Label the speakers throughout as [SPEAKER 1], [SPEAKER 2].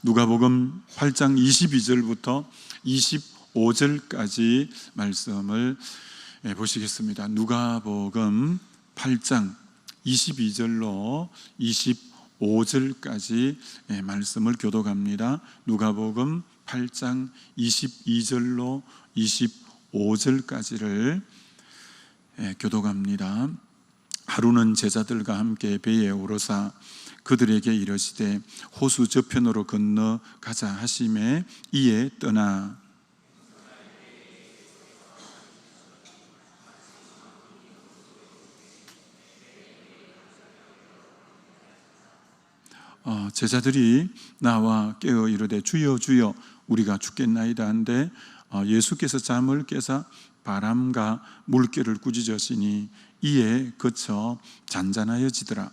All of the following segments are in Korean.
[SPEAKER 1] 누가복음 8장 22절부터 25절까지 말씀을 보시겠습니다. 누가복음 8장 22절로 25절까지 말씀을 교독합니다. 누가복음 8장 22절로 25절까지를 교독합니다. 하루는 제자들과 함께 배에 오르사 그들에게 이르시되 호수 저편으로 건너가자 하시매 이에 떠나 제자들이 나와 깨어 이르되 주여 주여 우리가 죽겠나이다 한데 예수께서 잠을 깨사 바람과 물결을 꾸짖으시니 이에 그쳐 잔잔하여지더라.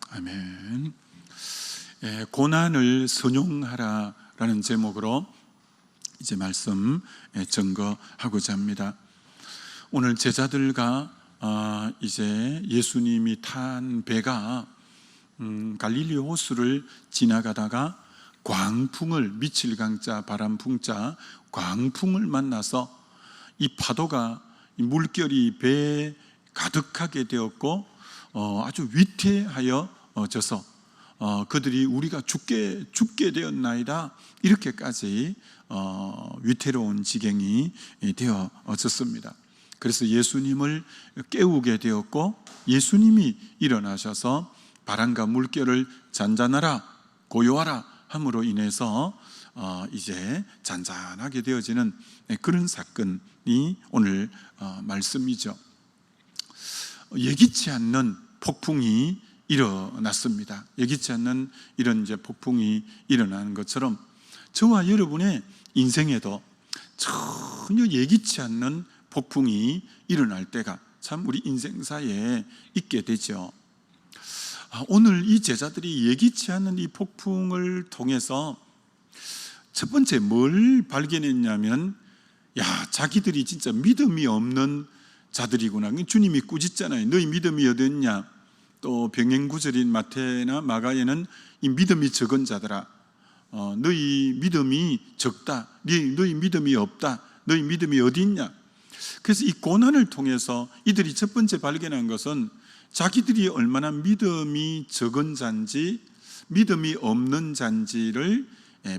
[SPEAKER 1] 아멘. 고난을 선용하라라는 제목으로 이제 말씀 증거하고자 합니다. 오늘 제자들과 이제 예수님이 탄 배가 갈릴리 호수를 지나가다가 광풍을 미칠 강자 바람풍자 광풍을 만나서 이 파도가 이 물결이 배에 가득하게 되었고 아주 위태하여져서 그들이 우리가 죽게 되었나이다 이렇게까지 위태로운 지경이 되어졌습니다. 그래서 예수님을 깨우게 되었고 예수님이 일어나셔서 바람과 물결을 잔잔하라 고요하라 함으로 인해서 이제 잔잔하게 되어지는 그런 사건이 오늘 말씀이죠. 예기치 않는 폭풍이 일어났습니다. 예기치 않는 이런 이제 폭풍이 일어나는 것처럼 저와 여러분의 인생에도 전혀 예기치 않는 폭풍이 일어날 때가 참 우리 인생사에 있게 되죠. 오늘 이 제자들이 예기치 않은 이 폭풍을 통해서 첫 번째 뭘 발견했냐면 자기들이 진짜 믿음이 없는 자들이구나. 주님이 꾸짖잖아요. 너희 믿음이 어딨냐. 또 병행구절인 마태나 마가에는 이 믿음이 적은 자들아 너희 믿음이 적다. 너희 믿음이 없다. 너희 믿음이 어디 있냐. 그래서 이 고난을 통해서 이들이 첫 번째 발견한 것은 자기들이 얼마나 믿음이 적은 자인지 믿음이 없는 자인지를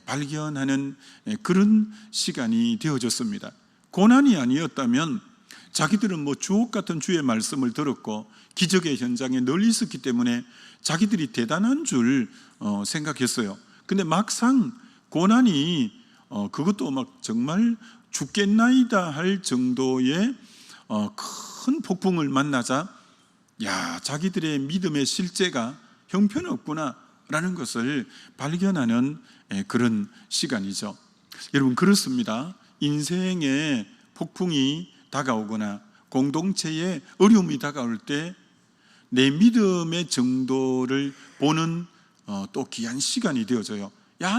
[SPEAKER 1] 발견하는 그런 시간이 되어졌습니다. 고난이 아니었다면 자기들은 주옥 같은 주의 말씀을 들었고 기적의 현장에 늘 있었기 때문에 자기들이 대단한 줄 생각했어요. 근데 막상 고난이 그것도 막 정말 죽겠나이다 할 정도의 큰 폭풍을 만나자 자기들의 믿음의 실제가 형편없구나 라는 것을 발견하는 그런 시간이죠. 여러분 그렇습니다. 인생의 폭풍이 다가오거나 공동체에 어려움이 다가올 때 내 믿음의 정도를 보는 또 귀한 시간이 되어져요.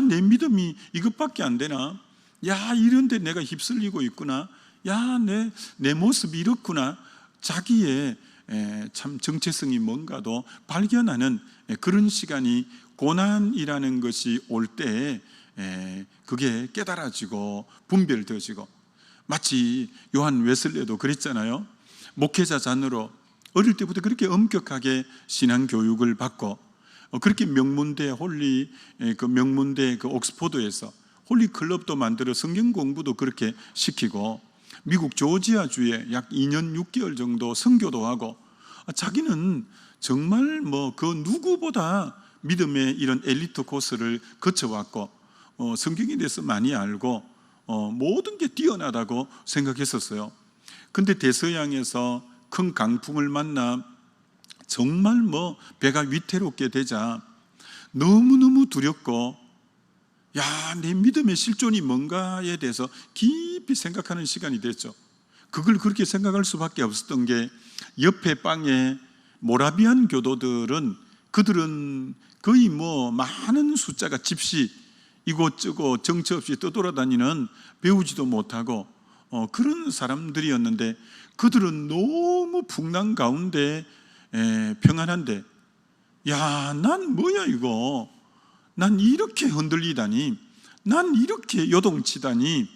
[SPEAKER 1] 내 믿음이 이것밖에 안 되나? 이런데 내가 휩쓸리고 있구나. 내 모습이 이렇구나. 자기의 참 정체성이 뭔가도 발견하는 그런 시간이 고난이라는 것이 올 때 그게 깨달아지고 분별되어지고 마치 요한 웨슬레도 그랬잖아요. 목회자 잔으로 어릴 때부터 그렇게 엄격하게 신앙 교육을 받고 그렇게 명문대 명문대 옥스포드에서 홀리 클럽도 만들어 성경 공부도 그렇게 시키고 미국 조지아주에 약 2년 6개월 정도 선교도 하고 자기는 정말 그 누구보다 믿음의 이런 엘리트 코스를 거쳐왔고 성경에 대해서 많이 알고 모든 게 뛰어나다고 생각했었어요. 근데 대서양에서 큰 강풍을 만나 정말 배가 위태롭게 되자 너무너무 두렵고 내 믿음의 실존이 뭔가에 대해서 깊이 생각하는 시간이 됐죠. 그걸 그렇게 생각할 수밖에 없었던 게 옆에 방에 모라비안 교도들은 그들은 거의 많은 숫자가 집시 이곳저곳 정처 없이 떠돌아다니는, 배우지도 못하고 그런 사람들이었는데, 그들은 너무 풍랑 가운데 평안한데, 야, 난 뭐야 이거, 난 이렇게 흔들리다니, 난 이렇게 요동치다니,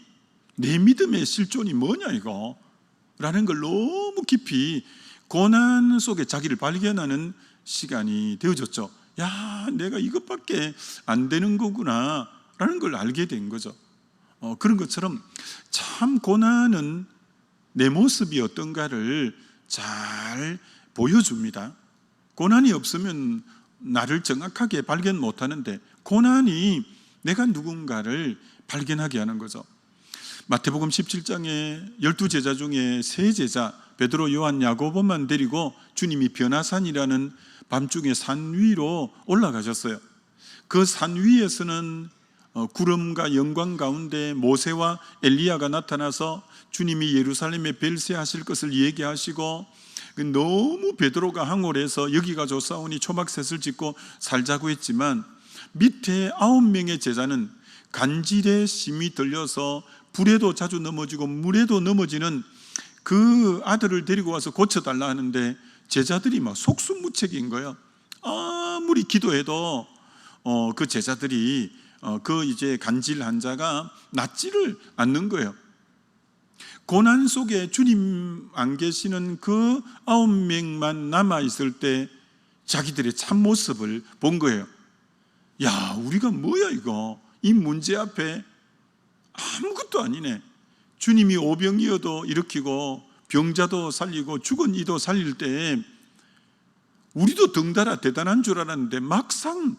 [SPEAKER 1] 내 믿음의 실존이 뭐냐 이거 라는 걸 너무 깊이 고난 속에 자기를 발견하는 시간이 되어졌죠. 야, 내가 이것밖에 안 되는 거구나 라는 걸 알게 된 거죠. 그런 것처럼 참 고난은 내 모습이 어떤가를 잘 보여줍니다. 고난이 없으면 나를 정확하게 발견 못하는데, 고난이 내가 누군가를 발견하게 하는 거죠. 마태복음 17장에 12제자 중에 3제자 베드로, 요한, 야고보만 데리고 주님이 변화산이라는 밤중에 산 위로 올라가셨어요. 그 산 위에서는 구름과 영광 가운데 모세와 엘리야가 나타나서 주님이 예루살렘에 별세하실 것을 얘기하시고, 너무 베드로가 항홀해서 여기가 좋사오니 초막셋을 짓고 살자고 했지만, 밑에 9명의 제자는 간질에 심이 들려서 불에도 자주 넘어지고 물에도 넘어지는 그 아들을 데리고 와서 고쳐달라 하는데, 제자들이 막 속수무책인 거예요. 아무리 기도해도 그 제자들이 그 이제 간질 환자가 낫지를 않는 거예요. 고난 속에 주님 안 계시는 그 9명만 남아있을 때 자기들의 참모습을 본 거예요. 야, 우리가 뭐야 이거, 이 문제 앞에 아무것도 아니네. 주님이 오병이어도 일으키고 병자도 살리고 죽은 이도 살릴 때 우리도 덩달아 대단한 줄 알았는데, 막상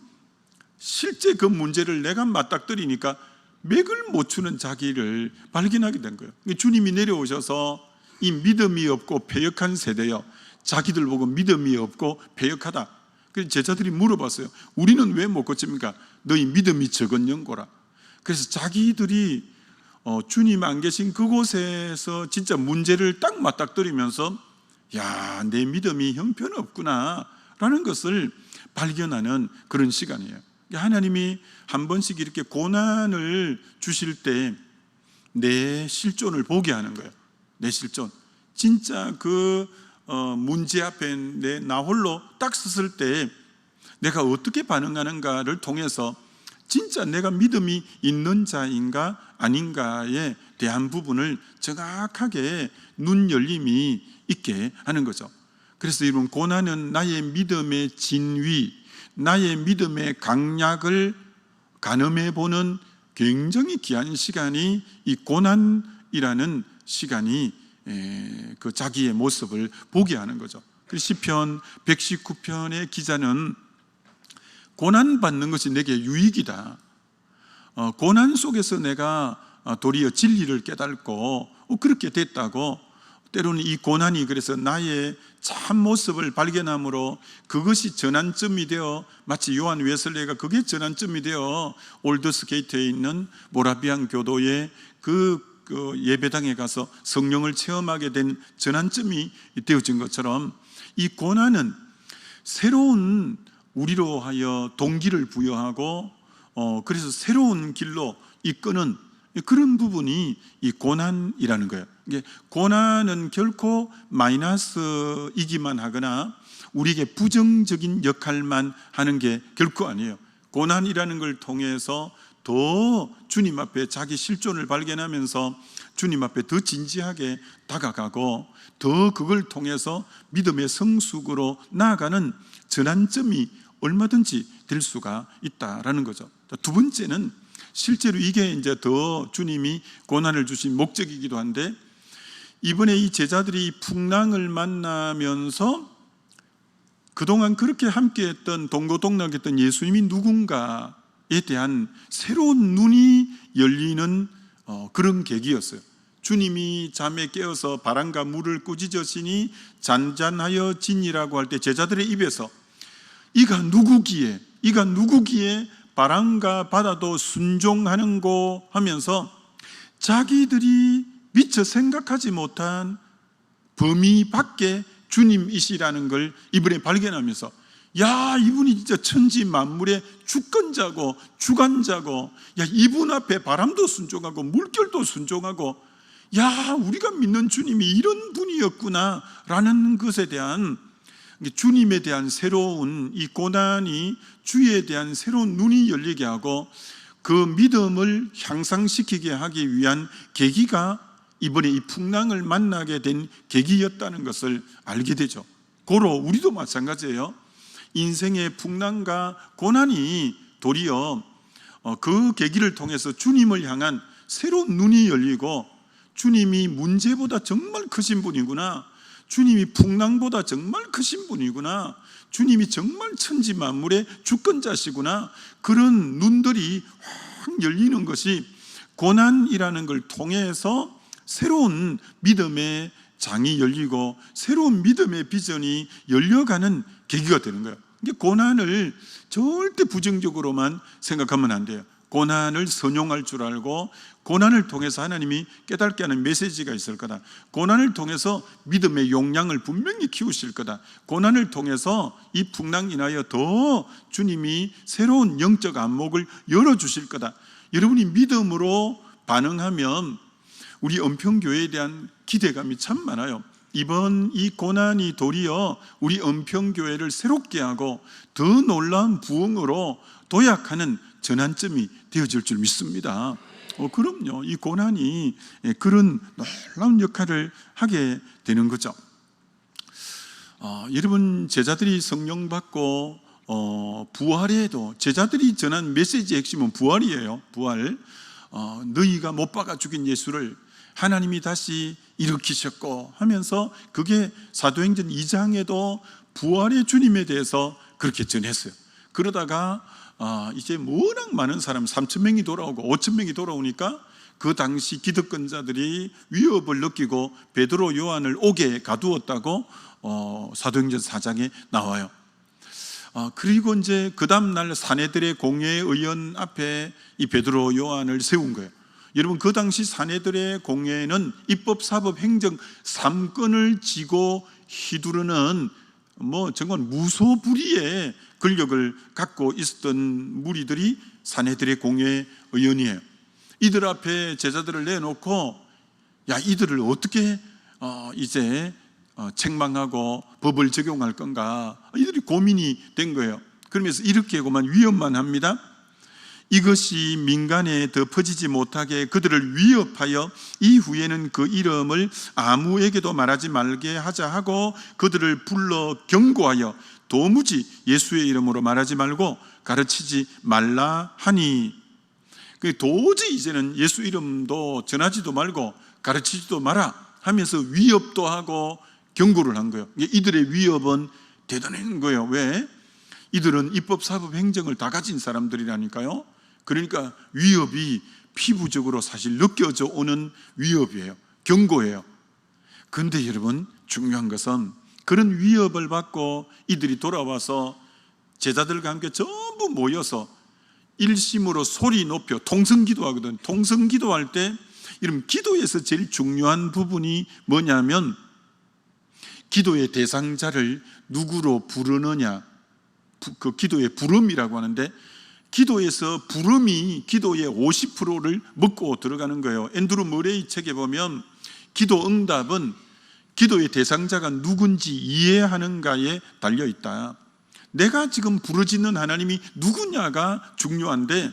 [SPEAKER 1] 실제 그 문제를 내가 맞닥뜨리니까 맥을 못 추는 자기를 발견하게 된 거예요. 주님이 내려오셔서 이 믿음이 없고 패역한 세대여, 자기들 보고 믿음이 없고 패역하다. 그래서 제자들이 물어봤어요. 우리는 왜 못 고칩니까? 너희 믿음이 적은 영고라. 그래서 자기들이 주님 안 계신 그곳에서 진짜 문제를 딱 맞닥뜨리면서, 야, 내 믿음이 형편없구나 라는 것을 발견하는 그런 시간이에요. 하나님이 한 번씩 이렇게 고난을 주실 때 내 실존을 보게 하는 거예요. 내 실존, 진짜 그 문제 앞에 나 홀로 딱 섰을 때 내가 어떻게 반응하는가를 통해서 진짜 내가 믿음이 있는 자인가 아닌가에 대한 부분을 정확하게 눈 열림이 있게 하는 거죠. 그래서 여러분, 고난은 나의 믿음의 진위, 나의 믿음의 강약을 가늠해 보는 굉장히 귀한 시간이, 이 고난이라는 시간이 그 자기의 모습을 보게 하는 거죠. 시편 119편의 기자는 고난받는 것이 내게 유익이다. 고난 속에서 내가 도리어 진리를 깨닫고 그렇게 됐다고, 때로는 이 고난이 그래서 나의 참 모습을 발견함으로 그것이 전환점이 되어, 마치 요한 웨슬레가 그게 전환점이 되어 올드스게이트에 있는 모라비안 교도의 그 예배당에 가서 성령을 체험하게 된 전환점이 되어진 것처럼, 이 고난은 새로운 우리로 하여 동기를 부여하고 그래서 새로운 길로 이끄는 그런 부분이 이 고난이라는 거예요. 이게 고난은 결코 마이너스이기만 하거나 우리에게 부정적인 역할만 하는 게 결코 아니에요. 고난이라는 걸 통해서 더 주님 앞에 자기 실존을 발견하면서 주님 앞에 더 진지하게 다가가고, 더 그걸 통해서 믿음의 성숙으로 나아가는 전환점이 얼마든지 될 수가 있다라는 거죠. 두 번째는 실제로 이게 이제 더 주님이 고난을 주신 목적이기도 한데, 이번에 이 제자들이 풍랑을 만나면서 그동안 그렇게 함께했던, 동고동락했던 예수님이 누군가에 대한 새로운 눈이 열리는 그런 계기였어요. 주님이 잠에 깨어서 바람과 물을 꾸짖으시니 잔잔하여 지니라고 할 때 제자들의 입에서 이가 누구기에 바람과 바다도 순종하는고 하면서 자기들이 미처 생각하지 못한 범위 밖에 주님이시라는 걸 이번에 발견하면서, 야, 이분이 진짜 천지 만물의 주권자고 주관자고, 야, 이분 앞에 바람도 순종하고 물결도 순종하고, 야, 우리가 믿는 주님이 이런 분이었구나 라는 것에 대한, 주님에 대한 새로운 이 고난이 주에 대한 새로운 눈이 열리게 하고 그 믿음을 향상시키게 하기 위한 계기가 이번에 이 풍랑을 만나게 된 계기였다는 것을 알게 되죠. 고로 우리도 마찬가지예요. 인생의 풍랑과 고난이 도리어 그 계기를 통해서 주님을 향한 새로운 눈이 열리고, 주님이 문제보다 정말 크신 분이구나, 주님이 풍랑보다 정말 크신 분이구나, 주님이 정말 천지 만물의 주권자시구나, 그런 눈들이 확 열리는 것이 고난이라는 걸 통해서 새로운 믿음의 장이 열리고 새로운 믿음의 비전이 열려가는 계기가 되는 거예요. 이게 고난을 절대 부정적으로만 생각하면 안 돼요. 고난을 선용할 줄 알고, 고난을 통해서 하나님이 깨닫게 하는 메시지가 있을 거다, 고난을 통해서 믿음의 용량을 분명히 키우실 거다, 고난을 통해서 이 풍랑 인하여 더 주님이 새로운 영적 안목을 열어주실 거다, 여러분이 믿음으로 반응하면 우리 은평교회에 대한 기대감이 참 많아요. 이번 이 고난이 도리어 우리 은평교회를 새롭게 하고 더 놀라운 부흥으로 도약하는 전환점이 되어질 줄 믿습니다. 그럼요. 이 고난이 그런 놀라운 역할을 하게 되는 거죠. 여러분, 제자들이 성령 받고 부활에도 제자들이 전한 메시지의 핵심은 부활이에요. 부활. 너희가 못 박아 죽인 예수를 하나님이 다시 일으키셨고 하면서, 그게 사도행전 2장에도 부활의 주님에 대해서 그렇게 전했어요. 그러다가 이제 워낙 많은 사람 3,000명이 돌아오고 5,000명이 돌아오니까 그 당시 기득권자들이 위협을 느끼고 베드로 요한을 옥에 가두었다고 사도행전 4장에 나와요. 그리고 이제 그 다음날 사내들의 공회의 의원 앞에 이 베드로 요한을 세운 거예요. 여러분, 그 당시 사내들의 공회에는 입법, 사법, 행정 3권을 쥐고 휘두르는 정말 무소불위의 권력을 갖고 있었던 무리들이 사내들의 공회 의원이에요. 이들 앞에 제자들을 내놓고, 야, 이들을 어떻게 이제 책망하고 법을 적용할 건가, 이들이 고민이 된 거예요. 그러면서 이렇게 하고만 위협만 합니다. 이것이 민간에 더 퍼지지 못하게 그들을 위협하여 이후에는 그 이름을 아무에게도 말하지 말게 하자 하고 그들을 불러 경고하여 도무지 예수의 이름으로 말하지 말고 가르치지 말라 하니, 도저히 이제는 예수 이름도 전하지도 말고 가르치지도 마라 하면서 위협도 하고 경고를 한 거예요. 이들의 위협은 대단한 거예요. 왜? 이들은 입법, 사법, 행정을 다 가진 사람들이라니까요. 그러니까 위협이 피부적으로 사실 느껴져 오는 위협이에요. 경고예요. 그런데 여러분, 중요한 것은 그런 위협을 받고 이들이 돌아와서 제자들과 함께 전부 모여서 일심으로 소리 높여 통성기도 하거든. 통성기도 할 때, 여러분, 기도에서 제일 중요한 부분이 뭐냐면 기도의 대상자를 누구로 부르느냐, 그 기도의 부름이라고 하는데, 기도에서 부름이 기도의 50%를 먹고 들어가는 거예요. 앤드루 머레이 책에 보면 기도 응답은 기도의 대상자가 누군지 이해하는가에 달려있다. 내가 지금 부르짖는 하나님이 누구냐가 중요한데,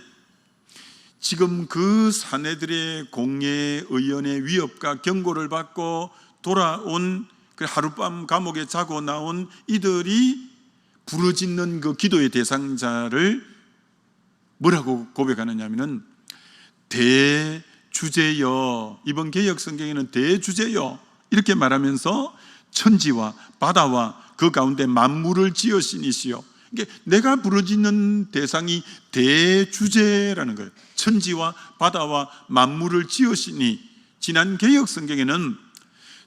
[SPEAKER 1] 지금 그 사내들의 공회 의원의 위협과 경고를 받고 돌아온, 그 하룻밤 감옥에 자고 나온 이들이 부르짖는 그 기도의 대상자를 뭐라고 고백하느냐 하면은 대주제여, 이번 개역 성경에는 대주제여 이렇게 말하면서 천지와 바다와 그 가운데 만물을 지으신 이시여, 이게 내가 부르짖는 대상이 대주제라는 거예요. 천지와 바다와 만물을 지으시니, 지난 개역 성경에는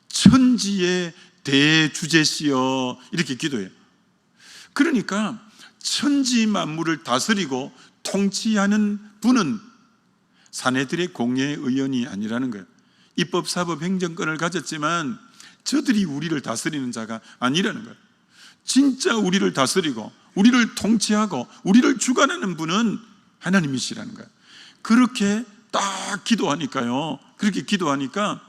[SPEAKER 1] 천지의 대주제시여 이렇게 기도해요. 그러니까 천지 만물을 다스리고 통치하는 분은 사내들의 공회 의원이 아니라는 거예요. 입법, 사법, 행정권을 가졌지만 저들이 우리를 다스리는 자가 아니라는 거예요. 진짜 우리를 다스리고 우리를 통치하고 우리를 주관하는 분은 하나님이시라는 거예요. 그렇게 딱 기도하니까요. 그렇게 기도하니까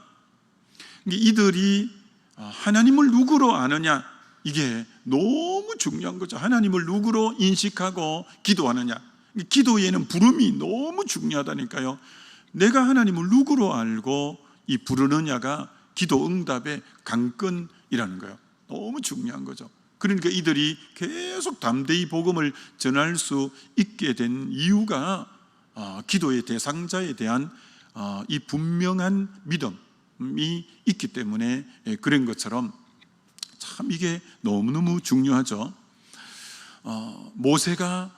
[SPEAKER 1] 이들이 하나님을 누구로 아느냐, 이게 너무 중요한 거죠. 하나님을 누구로 인식하고 기도하느냐. 기도에는 부름이 너무 중요하다니까요. 내가 하나님을 누구로 알고 이 부르느냐가 기도 응답의 관건이라는 거예요. 너무 중요한 거죠. 그러니까 이들이 계속 담대히 복음을 전할 수 있게 된 이유가 기도의 대상자에 대한 이 분명한 믿음이 있기 때문에 그런 것처럼 참 이게 너무너무 중요하죠. 모세가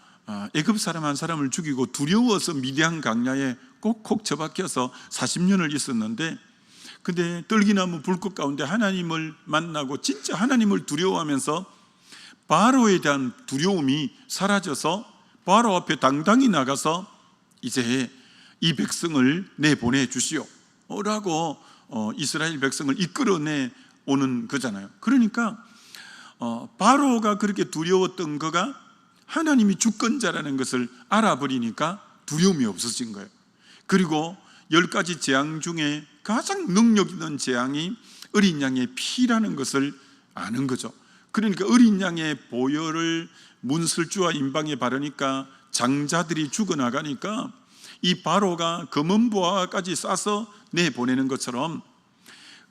[SPEAKER 1] 애굽 사람 한 사람을 죽이고 두려워서 미디안 강야에 꼭꼭 처박혀서 40년을 있었는데, 근데 떨기나무 불꽃 가운데 하나님을 만나고 진짜 하나님을 두려워하면서 바로에 대한 두려움이 사라져서 바로 앞에 당당히 나가서 이제 이 백성을 내보내 주시오 라고 이스라엘 백성을 이끌어내 오는 거잖아요. 그러니까 바로가 그렇게 두려웠던 그가 하나님이 주권자라는 것을 알아버리니까 두려움이 없어진 거예요. 그리고 10가지 재앙 중에 가장 능력 있는 재앙이 어린 양의 피라는 것을 아는 거죠. 그러니까 어린 양의 보혈을 문설주와 임방에 바르니까 장자들이 죽어나가니까 이 바로가 검은 보화까지 싸서 내보내는 것처럼,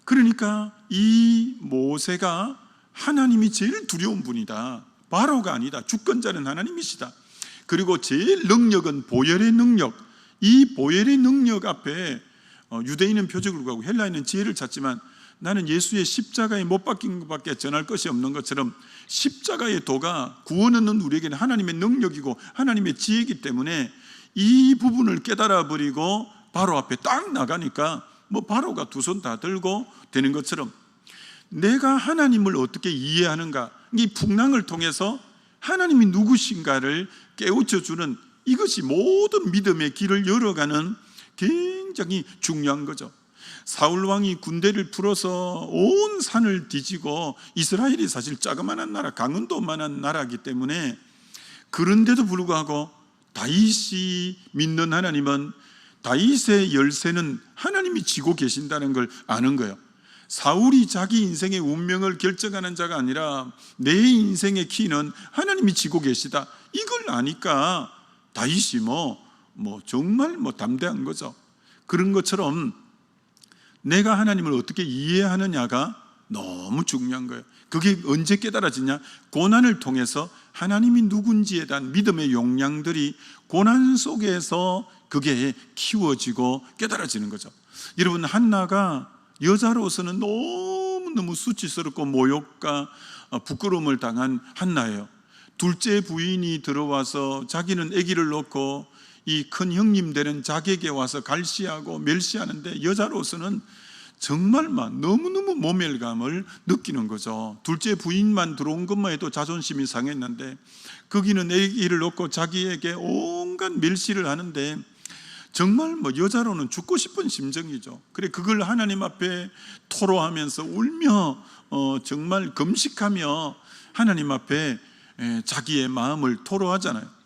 [SPEAKER 1] 그러니까 이 모세가 하나님이 제일 두려운 분이다, 바로가 아니다, 주권자는 하나님이시다. 그리고 제일 능력은 보혈의 능력, 이 보혈의 능력 앞에 유대인은 표적을 구하고 헬라인은 지혜를 찾지만 나는 예수의 십자가에 못 박힌 것밖에 전할 것이 없는 것처럼 십자가의 도가 구원 얻는 우리에게는 하나님의 능력이고 하나님의 지혜이기 때문에 이 부분을 깨달아 버리고 바로 앞에 딱 나가니까 뭐 바로가 두 손 다 들고 되는 것처럼 내가 하나님을 어떻게 이해하는가, 이 풍랑을 통해서 하나님이 누구신가를 깨우쳐주는 이것이 모든 믿음의 길을 열어가는 굉장히 중요한 거죠. 사울왕이 군대를 풀어서 온 산을 뒤지고, 이스라엘이 사실 자그마한 나라, 강원도만한 나라이기 때문에, 그런데도 불구하고 다윗이 믿는 하나님은, 다윗의 열쇠는 하나님이 쥐고 계신다는 걸 아는 거예요. 사울이 자기 인생의 운명을 결정하는 자가 아니라 내 인생의 키는 하나님이 쥐고 계시다, 이걸 아니까 다윗이 정말 담대한 거죠. 그런 것처럼 내가 하나님을 어떻게 이해하느냐가 너무 중요한 거예요. 그게 언제 깨달아지냐? 고난을 통해서 하나님이 누군지에 대한 믿음의 용량들이 고난 속에서 그게 키워지고 깨달아지는 거죠. 여러분, 한나가 여자로서는 너무너무 수치스럽고 모욕과 부끄러움을 당한 한나예요. 둘째 부인이 들어와서 자기는 아기를 놓고 이 큰 형님 되는 자기에게 와서 갈시하고 멸시하는데, 여자로서는 정말 너무너무 모멸감을 느끼는 거죠. 둘째 부인만 들어온 것만 해도 자존심이 상했는데 거기는 아기를 놓고 자기에게 온갖 멸시를 하는데 정말 여자로는 죽고 싶은 심정이죠. 그래, 그걸 하나님 앞에 토로하면서 울며 정말 금식하며 하나님 앞에 자기의 마음을 토로하잖아요.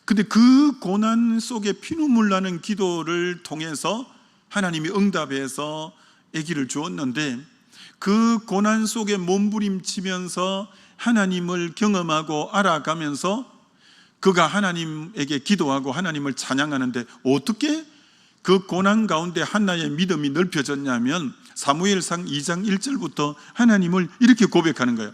[SPEAKER 1] 근데 그 고난 속에 피눈물 나는 기도를 통해서 하나님이 응답해서 아기를 주었는데, 그 고난 속에 몸부림치면서 하나님을 경험하고 알아가면서 그가 하나님에게 기도하고 하나님을 찬양하는데, 어떻게 그 고난 가운데 한나의 믿음이 넓혀졌냐면 사무엘상 2장 1절부터 하나님을 이렇게 고백하는 거예요.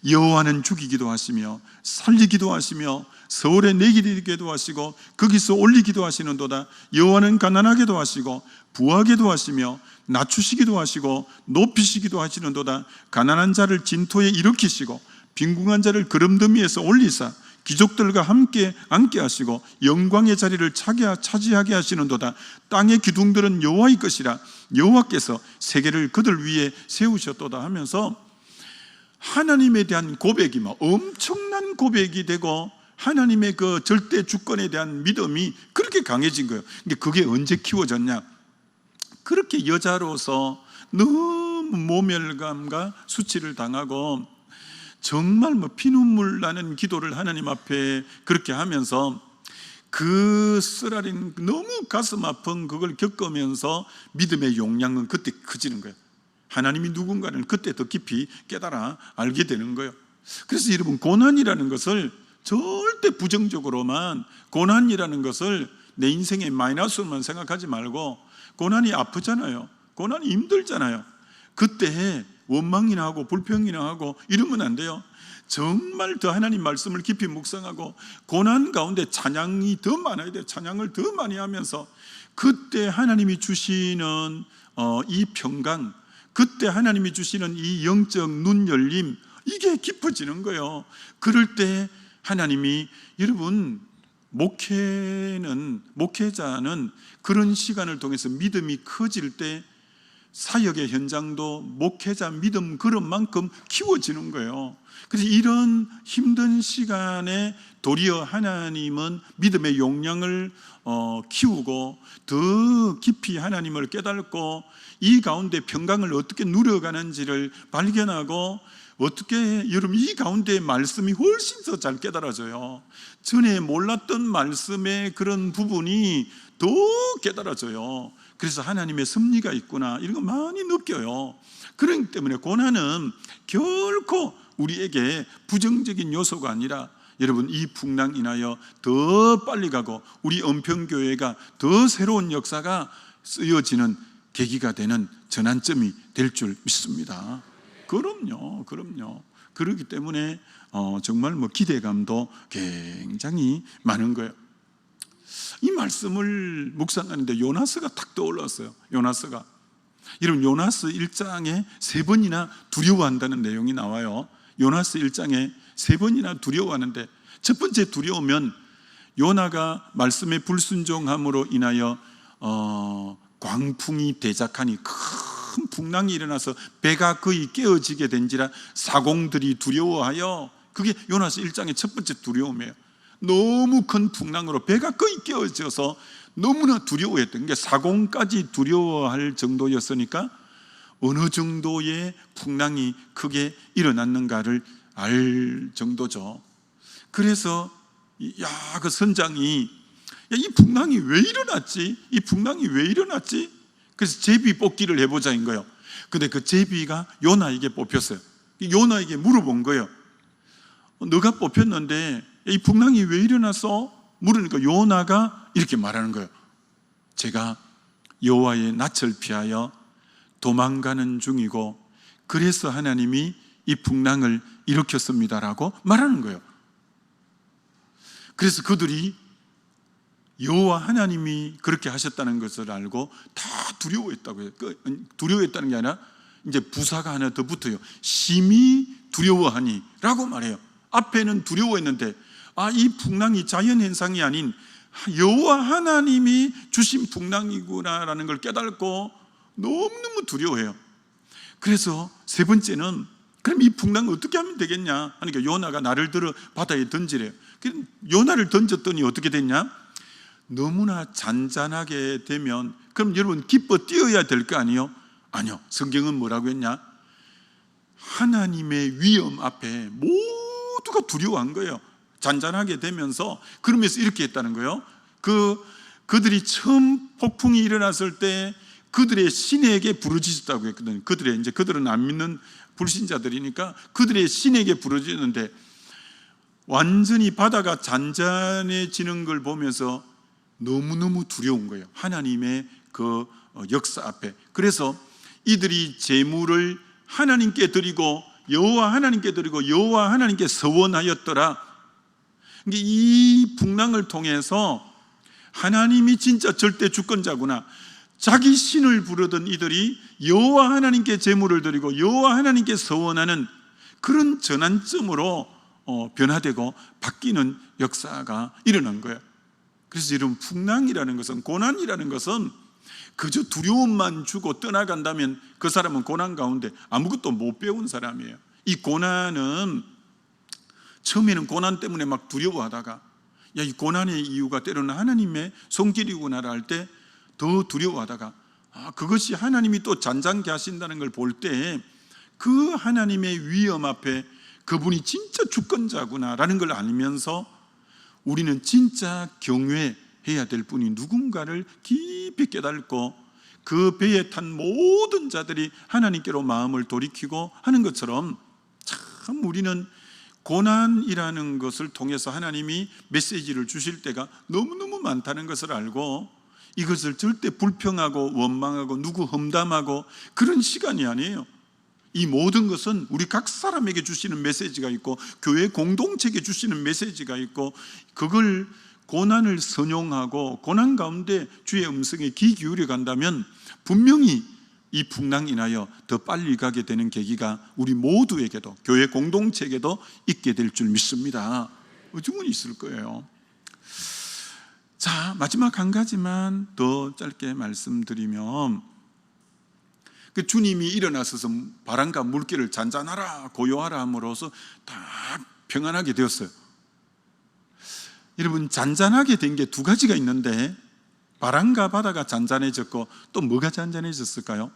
[SPEAKER 1] 여호와는 죽이기도 하시며 살리기도 하시며 서울에 내기도 하시고 거기서 올리기도 하시는도다. 여호와는 가난하게도 하시고 부하게도 하시며 낮추시기도 하시고 높이시기도 하시는도다. 가난한 자를 진토에 일으키시고 빈궁한 자를 그름더미에서 올리사 귀족들과 함께 앉게 하시고 영광의 자리를 차지하게 하시는도다. 땅의 기둥들은 여호와의 것이라 여호와께서 세계를 그들 위에 세우셨도다 하면서 하나님에 대한 고백이 엄청난 고백이 되고 하나님의 그 절대 주권에 대한 믿음이 그렇게 강해진 거예요. 근데 그게 언제 키워졌냐? 그렇게 여자로서 너무 모멸감과 수치를 당하고 정말 피눈물 나는 기도를 하나님 앞에 그렇게 하면서 그 쓰라린 너무 가슴 아픈 그걸 겪으면서 믿음의 용량은 그때 커지는 거예요. 하나님이 누군가는 그때 더 깊이 깨달아 알게 되는 거예요. 그래서 여러분, 고난이라는 것을 절대 부정적으로만, 고난이라는 것을 내 인생의 마이너스로만 생각하지 말고, 고난이 아프잖아요. 고난이 힘들잖아요. 그때 원망이나 하고 불평이나 하고 이러면 안 돼요. 정말 더 하나님 말씀을 깊이 묵상하고 고난 가운데 찬양이 더 많아야 돼요. 찬양을 더 많이 하면서 그때 하나님이 주시는 이 평강, 그때 하나님이 주시는 이 영적 눈 열림, 이게 깊어지는 거예요. 그럴 때 하나님이, 여러분, 목회자는 그런 시간을 통해서 믿음이 커질 때 사역의 현장도 목회자 믿음 그릇만큼 키워지는 거예요. 그래서 이런 힘든 시간에 도리어 하나님은 믿음의 용량을 키우고 더 깊이 하나님을 깨닫고 이 가운데 평강을 어떻게 누려가는지를 발견하고, 어떻게, 여러분, 이 가운데 말씀이 훨씬 더 잘 깨달아져요. 전에 몰랐던 말씀의 그런 부분이 더 깨달아져요. 그래서 하나님의 섭리가 있구나, 이런 거 많이 느껴요. 그렇기 때문에 고난은 결코 우리에게 부정적인 요소가 아니라, 여러분, 이 풍랑 인하여 더 빨리 가고 우리 은평교회가 더 새로운 역사가 쓰여지는 계기가 되는 전환점이 될 줄 믿습니다. 그럼요. 그렇기 때문에 정말 기대감도 굉장히 많은 거예요. 이 말씀을 묵상하는데 요나스가 탁 떠올랐어요. 요나스가, 여러분, 요나스 1장에 3번이나 두려워한다는 내용이 나와요. 요나스 1장에 3번이나 두려워하는데, 첫 번째 두려우면 요나가 말씀에 불순종함으로 인하여 광풍이 대작하니 큰 풍랑이 일어나서 배가 거의 깨어지게 된지라 사공들이 두려워하여, 그게 요나스 1장의 첫 번째 두려움이에요. 너무 큰 풍랑으로 배가 거의 깨어져서 너무나 두려워했던 게, 사공까지 두려워할 정도였으니까 어느 정도의 풍랑이 크게 일어났는가를 알 정도죠. 그래서 그 선장이, 이 풍랑이 왜 일어났지? 이 풍랑이 왜 일어났지? 그래서 제비 뽑기를 해보자인 거예요. 근데 그 제비가 요나에게 뽑혔어요. 요나에게 물어본 거예요. 너가 뽑혔는데 이 풍랑이 왜 일어났어? 물으니까 요나가 이렇게 말하는 거예요. 제가 여호와의 낯을 피하여 도망가는 중이고 그래서 하나님이 이 풍랑을 일으켰습니다라고 말하는 거예요. 그래서 그들이 여호와 하나님이 그렇게 하셨다는 것을 알고 다 두려워했다고요. 두려워했다는 게 아니라 이제 부사가 하나 더 붙어요. 심히 두려워하니 라고 말해요. 앞에는 두려워했는데, 이 풍랑이 자연현상이 아닌 여호와 하나님이 주신 풍랑이구나라는 걸 깨닫고 너무너무 두려워해요. 그래서 세 번째는, 그럼 이 풍랑을 어떻게 하면 되겠냐? 그러니까 요나가 나를 들어 바다에 던지래요. 요나를 던졌더니 어떻게 됐냐? 너무나 잔잔하게 되면, 그럼 여러분 기뻐 뛰어야 될 거 아니에요? 아니요. 성경은 뭐라고 했냐? 하나님의 위엄 앞에 모두가 두려워한 거예요. 잔잔하게 되면서, 그러면서 이렇게 했다는 거예요. 그들이 처음 폭풍이 일어났을 때 그들의 신에게 부르짖었다고 했거든요. 그들은 안 믿는 불신자들이니까 그들의 신에게 부르짖었는데, 완전히 바다가 잔잔해지는 걸 보면서 너무너무 두려운 거예요. 하나님의 그 역사 앞에. 그래서 이들이 제물을 하나님께 드리고 여호와 하나님께 드리고 여호와 하나님께 서원하였더라. 이 풍랑을 통해서 하나님이 진짜 절대 주권자구나, 자기 신을 부르던 이들이 여호와 하나님께 제물을 드리고 여호와 하나님께 서원하는 그런 전환점으로 변화되고 바뀌는 역사가 일어난 거예요. 그래서 여러분, 풍랑이라는 것은, 고난이라는 것은 그저 두려움만 주고 떠나간다면 그 사람은 고난 가운데 아무것도 못 배운 사람이에요. 이 고난은 처음에는 고난 때문에 막 두려워하다가, 이 고난의 이유가 때로는 하나님의 손길이구나를 알 때 더 두려워하다가, 그것이 하나님이 또 잔잔케 하신다는 걸 볼 때 그 하나님의 위엄 앞에 그분이 진짜 주권자구나라는 걸 알면서 우리는 진짜 경외해야 될 분이 누군가를 깊이 깨닫고 그 배에 탄 모든 자들이 하나님께로 마음을 돌이키고 하는 것처럼 참 우리는 고난이라는 것을 통해서 하나님이 메시지를 주실 때가 너무너무 많다는 것을 알고 이것을 절대 불평하고 원망하고 누구 험담하고 그런 시간이 아니에요. 이 모든 것은 우리 각 사람에게 주시는 메시지가 있고 교회 공동체에게 주시는 메시지가 있고 그걸 고난을 선용하고 고난 가운데 주의 음성에 귀 기울여 간다면 분명히 이 풍랑 인하여 더 빨리 가게 되는 계기가 우리 모두에게도 교회 공동체에게도 있게 될 줄 믿습니다. 충분히 있을 거예요. 자, 마지막 한 가지만 더 짧게 말씀드리면 그 주님이 일어나셔서 바람과 물기를 잔잔하라 고요하라 함으로써 다 평안하게 되었어요. 여러분, 잔잔하게 된 게 두 가지가 있는데 바람과 바다가 잔잔해졌고 또 뭐가 잔잔해졌을까요?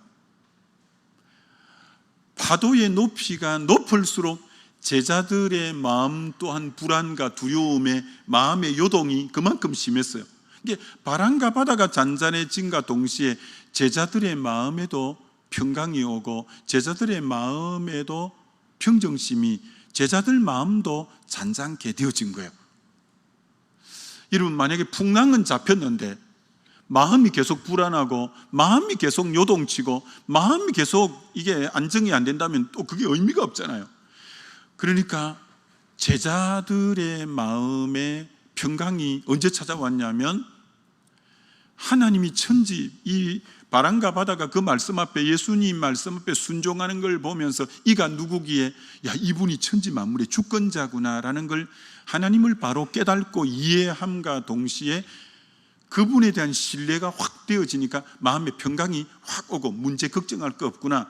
[SPEAKER 1] 파도의 높이가 높을수록 제자들의 마음 또한 불안과 두려움에 마음의 요동이 그만큼 심했어요. 이게 바람과 바다가 잔잔해진과 동시에 제자들의 마음에도 평강이 오고 제자들의 마음에도 평정심이 제자들 마음도 잔잔케 되어진 거예요. 여러분, 만약에 풍랑은 잡혔는데 마음이 계속 불안하고 마음이 계속 요동치고 마음이 계속 이게 안정이 안 된다면 또 그게 의미가 없잖아요. 그러니까 제자들의 마음에 평강이 언제 찾아왔냐면 하나님이 천지 이 바람과 바다가 그 말씀 앞에 예수님 말씀 앞에 순종하는 걸 보면서 이가 누구기에 야 이분이 천지 만물의 주권자구나라는 걸 하나님을 바로 깨닫고 이해함과 동시에 그분에 대한 신뢰가 확 되어지니까 마음의 평강이 확 오고 문제 걱정할 거 없구나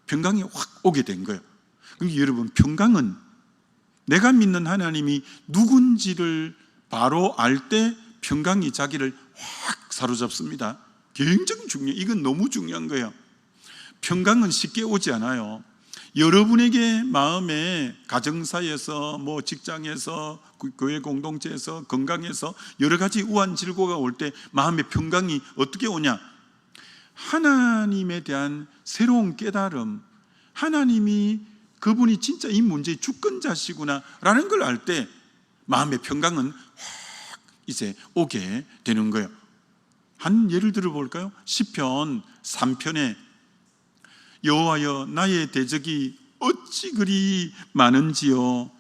[SPEAKER 1] 평강이 확 오게 된 거예요. 그러니까 여러분, 평강은 내가 믿는 하나님이 누군지를 바로 알 때 평강이 자기를 확 사로잡습니다. 굉장히 중요해요. 이건 너무 중요한 거예요. 평강은 쉽게 오지 않아요. 여러분에게 마음에 가정사에서 뭐 직장에서 교회 공동체에서 건강에서 여러 가지 우한 질고가 올 때 마음의 평강이 어떻게 오냐? 하나님에 대한 새로운 깨달음, 하나님이 그분이 진짜 이 문제의 주권자시구나 라는 걸 알 때 마음의 평강은 확 이제 오게 되는 거예요. 한 예를 들어 볼까요? 시편 3편에 여호와여 나의 대적이 어찌 그리 많은지요.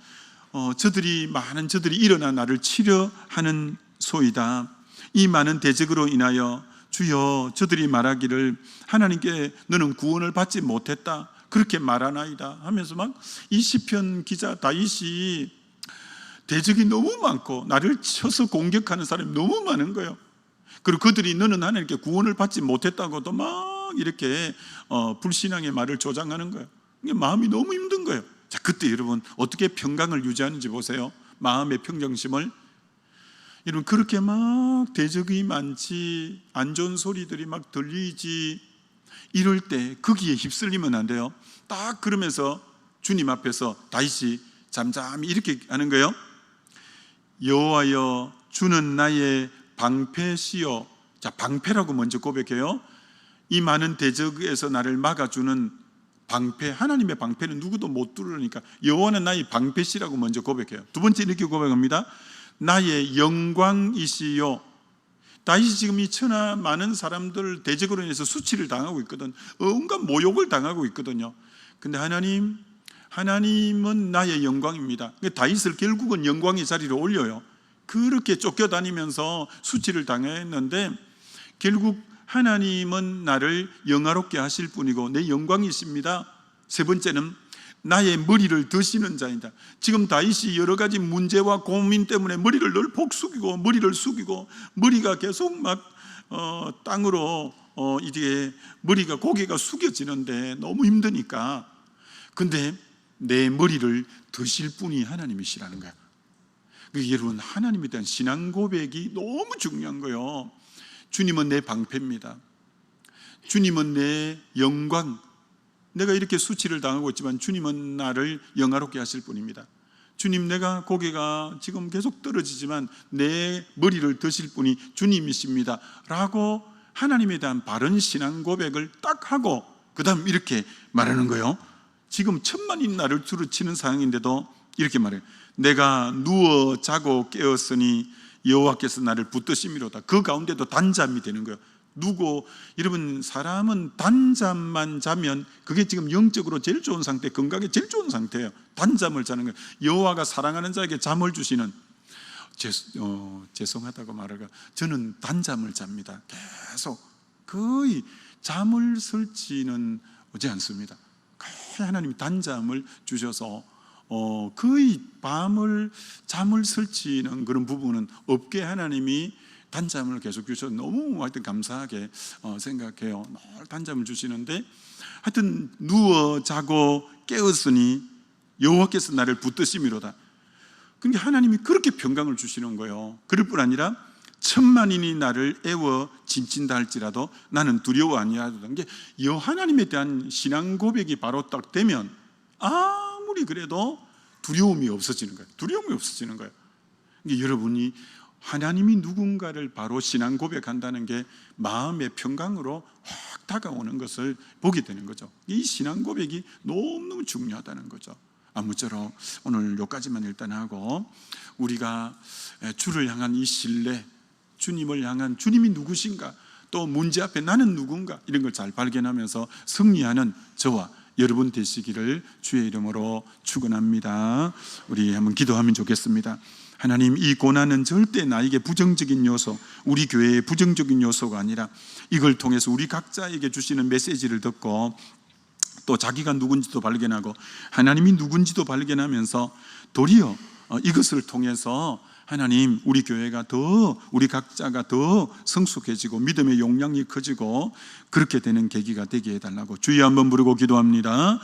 [SPEAKER 1] 많은 저들이 일어나 나를 치려 하는 소이다. 이 많은 대적으로 인하여 주여 저들이 말하기를 하나님께 너는 구원을 받지 못했다 그렇게 말하나이다 하면서 막 이 시편 기자 다윗이 대적이 너무 많고 나를 쳐서 공격하는 사람이 너무 많은 거예요. 그리고 그들이 너는 하나님께 구원을 받지 못했다고도 막 이렇게 불신앙의 말을 조장하는 거예요. 마음이 너무 힘든 거예요. 자, 그때 여러분 어떻게 평강을 유지하는지 보세요. 마음의 평정심을. 여러분, 그렇게 막 대적이 많지 안 좋은 소리들이 막 들리지 이럴 때 거기에 휩쓸리면 안 돼요. 딱 그러면서 주님 앞에서 다윗이 잠잠히 이렇게 하는 거예요. 여호와여 주는 나의 방패시요. 자, 방패라고 먼저 고백해요. 이 많은 대적에서 나를 막아주는 방패, 하나님의 방패는 누구도 못 뚫으니까 여호와는 나의 방패시라고 먼저 고백해요. 두 번째 이렇게 고백합니다. 나의 영광이시요. 다윗이 지금 이 천하 많은 사람들 대적으로 인해서 수치를 당하고 있거든. 온갖 모욕을 당하고 있거든요. 근데 하나님은 나의 영광입니다. 다윗을 결국은 영광의 자리로 올려요. 그렇게 쫓겨다니면서 수치를 당했는데 결국 하나님은 나를 영화롭게 하실 분이고 내 영광이십니다. 세 번째는 나의 머리를 드시는 자이다. 지금 다윗이 여러 가지 문제와 고민 때문에 머리를 늘 복숙이고 머리를 숙이고 머리가 계속 막 땅으로 이게 머리가 고개가 숙여지는데 너무 힘드니까 근데 내 머리를 드실 분이 하나님이시라는 거야. 여러분, 하나님에 대한 신앙 고백이 너무 중요한 거예요. 주님은 내 방패입니다. 주님은 내 영광, 내가 이렇게 수치를 당하고 있지만 주님은 나를 영화롭게 하실 분입니다. 주님, 내가 고개가 지금 계속 떨어지지만 내 머리를 드실 분이 주님이십니다 라고 하나님에 대한 바른 신앙 고백을 딱 하고 그 다음 이렇게 말하는 거예요. 지금 천만인 나를 두루치는 상황인데도 이렇게 말해요. 내가 누워 자고 깨었으니 여호와께서 나를 붙드심이로다. 그 가운데도 단잠이 되는 거예요. 여러분, 사람은 단잠만 자면 그게 지금 영적으로 제일 좋은 상태, 건강에 제일 좋은 상태예요. 단잠을 자는 거예요. 여호와가 사랑하는 자에게 잠을 주시는, 죄송하다고 말하가, 저는 단잠을 잡니다. 계속 거의 잠을 설치는 오지 않습니다. 거의 하나님이 단잠을 주셔서 거의 밤을 잠을 설치는 그런 부분은 없게 하나님이 단잠을 계속 주셔서 너무 하여튼 감사하게 생각해요. 늘 단잠을 주시는데, 하여튼 누워 자고 깨었으니 여호와께서 나를 붙드심이로다. 그러니까 하나님이 그렇게 평강을 주시는 거예요. 그럴 뿐 아니라 천만인이 나를 애워 진친다 할지라도 나는 두려워 아니하도다. 이게 하나님에 대한 신앙 고백이 바로 딱 되면 아무리 그래도 두려움이 없어지는 거예요. 두려움이 없어지는 거예요. 그러니까 여러분이 하나님이 누군가를 바로 신앙 고백한다는 게 마음의 평강으로 확 다가오는 것을 보게 되는 거죠. 이 신앙 고백이 너무너무 중요하다는 거죠. 아무쪼록 오늘 여기까지만 일단 하고, 우리가 주를 향한 이 신뢰, 주님을 향한 주님이 누구신가, 또 문제 앞에 나는 누군가, 이런 걸 잘 발견하면서 승리하는 저와 여러분 되시기를 주의 이름으로 축원합니다. 우리 한번 기도하면 좋겠습니다. 하나님, 이 고난은 절대 나에게 부정적인 요소, 우리 교회의 부정적인 요소가 아니라 이걸 통해서 우리 각자에게 주시는 메시지를 듣고 또 자기가 누군지도 발견하고 하나님이 누군지도 발견하면서 도리어 이것을 통해서 하나님, 우리 교회가 더, 우리 각자가 더 성숙해지고 믿음의 용량이 커지고 그렇게 되는 계기가 되게 해달라고 주여 한번 부르고 기도합니다.